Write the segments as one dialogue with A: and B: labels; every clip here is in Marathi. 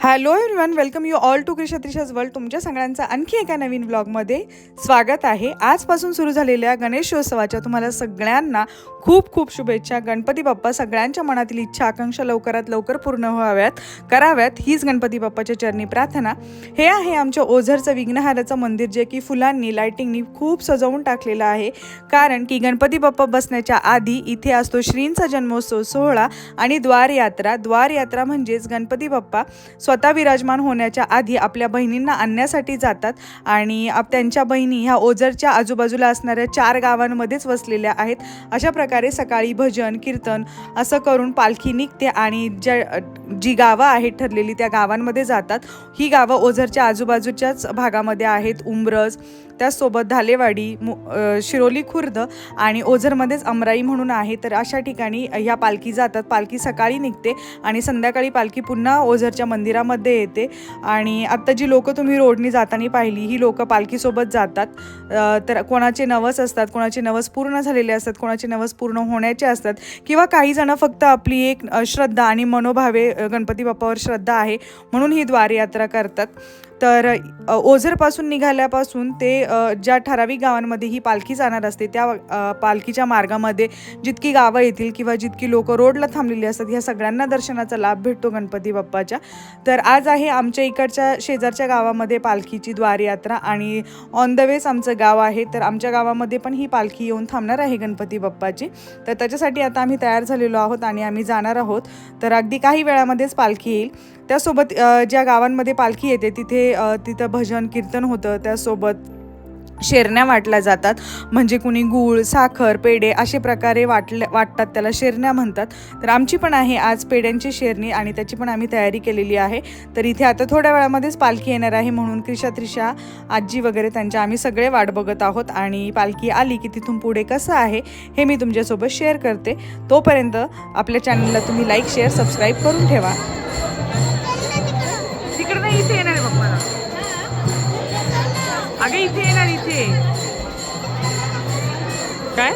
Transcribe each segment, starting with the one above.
A: Hello everyone, welcome you all to Krisha Trisha's world. तुमच्या सगळ्यांचं आणखी एका नवीन व्लॉगमध्ये स्वागत आहे. आजपासून सुरू झालेल्या गणेशोत्सवाच्या तुम्हाला सगळ्यांना खूप खूप शुभेच्छा. गणपती बाप्पा सगळ्यांच्या मनातील इच्छा आकांक्षा लवकरात लवकर पूर्ण कराव्यात हीच गणपती बाप्पाच्या चरणी प्रार्थना. हे आहे आमच्या ओझरचं विघ्नहाराचं मंदिर, जे की फुलांनी लायटिंगनी खूप सजवून टाकलेलं आहे. कारण की गणपती बाप्पा बसण्याच्या आधी इथे असतो श्रींचा जन्मोत्सव सोहळा आणि द्वारयात्रा म्हणजेच गणपती बाप्पा स्वतः विराजमान होण्याच्या आधी आपल्या बहिणींना आणण्यासाठी जातात आणि त्यांच्या बहिणी ह्या ओझरच्या आजूबाजूला असणाऱ्या 4 गावांमध्येच वसलेल्या आहेत. अशा प्रकारे सकाळी भजन कीर्तन असं करून पालखी निघते आणि जी गावं आहेत ठरलेली त्या गावांमध्ये जातात. ही गावं ओझरच्या आजूबाजूच्याच भागामध्ये आहेत. उंब्रज, त्याचसोबत धालेवाडी, शिरोली खुर्द आणि ओझरमध्येच अमराई म्हणून आहे. तर अशा ठिकाणी ह्या पालखी जातात. पालखी सकाळी निघते आणि संध्याकाळी पालखी पुन्हा ओझरच्या मंदिरामध्ये येते. आणि आत्ता जी लोकं तुम्ही रोडनी जाताना पाहिली, ही लोकं पालखीसोबत जातात. तर कोणाचे नवस असतात, कोणाचे नवस पूर्ण झालेले असतात, कोणाचे नवस पूर्ण होण्याचे असतात, किंवा काही जण फक्त आपली एक श्रद्धा आणि मनोभावे गणपती बाप्पावर श्रद्धा आहे म्हणून ही द्वारयात्रा करतात. तर ओझरपासून निघाल्यापासून ते ज्या ठराविक गावांमध्ये ही पालखी जाणार असते त्या पालखीच्या मार्गामध्ये जितकी गावं येतील किंवा जितकी लोकं रोडला थांबलेली असतात, ह्या सगळ्यांना दर्शनाचा लाभ भेटतो गणपती बाप्पाच्या. तर आज आहे आमच्या इकडच्या शेजारच्या गावामध्ये पालखीची द्वारयात्रा आणि ऑन द वेच आमचं गाव आहे. तर आमच्या गावामध्ये पण ही पालखी येऊन थांबणार आहे गणपती बाप्पाची. तर त्याच्यासाठी आता आम्ही तयार झालेलो आहोत आणि आम्ही जाणार आहोत. तर अगदी काही वेळामध्येच पालखी येईल. त्यासोबत ज्या गावांमध्ये पालखी येते तिथं भजन कीर्तन होतं. त्यासोबत शेरण्या वाटल्या जातात. म्हणजे कुणी गूळ, साखर, पेढे असे प्रकारे वाटतात, त्याला शेरण्या म्हणतात. तर आमची पण आहे आज पेढ्यांची शेरणी आणि त्याची पण आम्ही तयारी केलेली आहे. तर इथे आता थोड्या वेळामध्येच पालखी येणार आहे म्हणून त्रिशा आजी वगैरे त्यांच्या आम्ही सगळे वाट बघत आहोत. आणि पालखी आली की तिथून पुढे कसं आहे हे मी तुमच्यासोबत शेअर करते. तोपर्यंत आपल्या चॅनलला तुम्ही लाईक, शेअर, सबस्क्राईब करून ठेवा. तिकडे नाही, इथे येणार आहे बाप्पा. अगं इथे येणार, इथे काय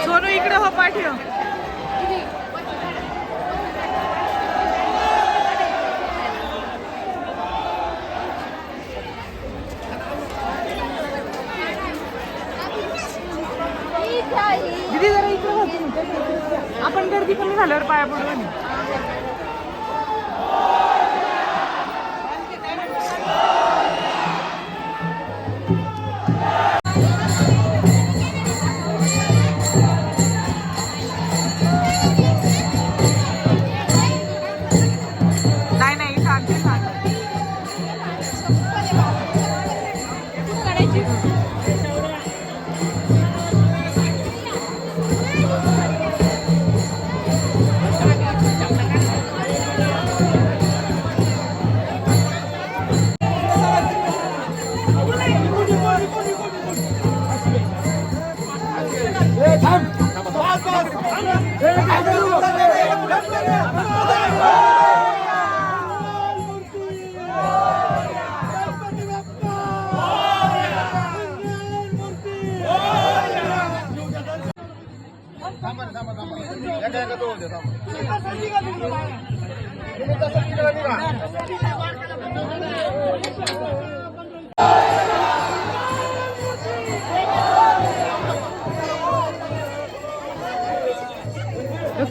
A: सोनू इकडे हो, पाठव. दीदी जरा इकडे होती, आपण गर्दी कमी झाल्यावर पाया पडू.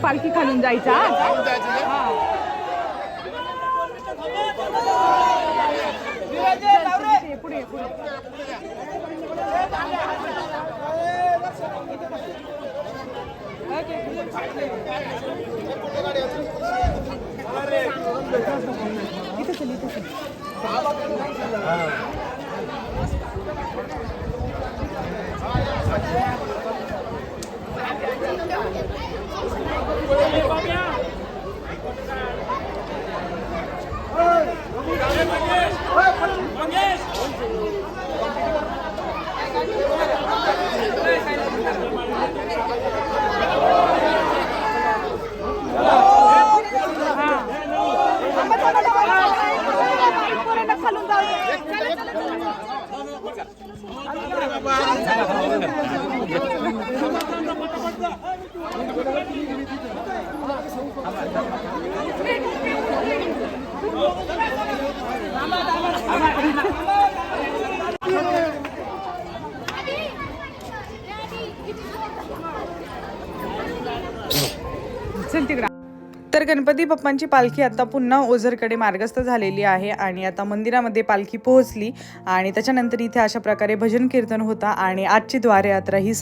A: पालखी खालून जायचा. पुढे पुढे तर गणपती बाप्पांची पालखी आता पुन्हा ओझरकडे मार्गस्थ झालेली आहे आणि आता मंदिरामध्ये पालखी पोहोचली आणि त्याच्यानंतर इथे अशा प्रकारे भजन कीर्तन होता आणि आजची द्वारयात्रा ही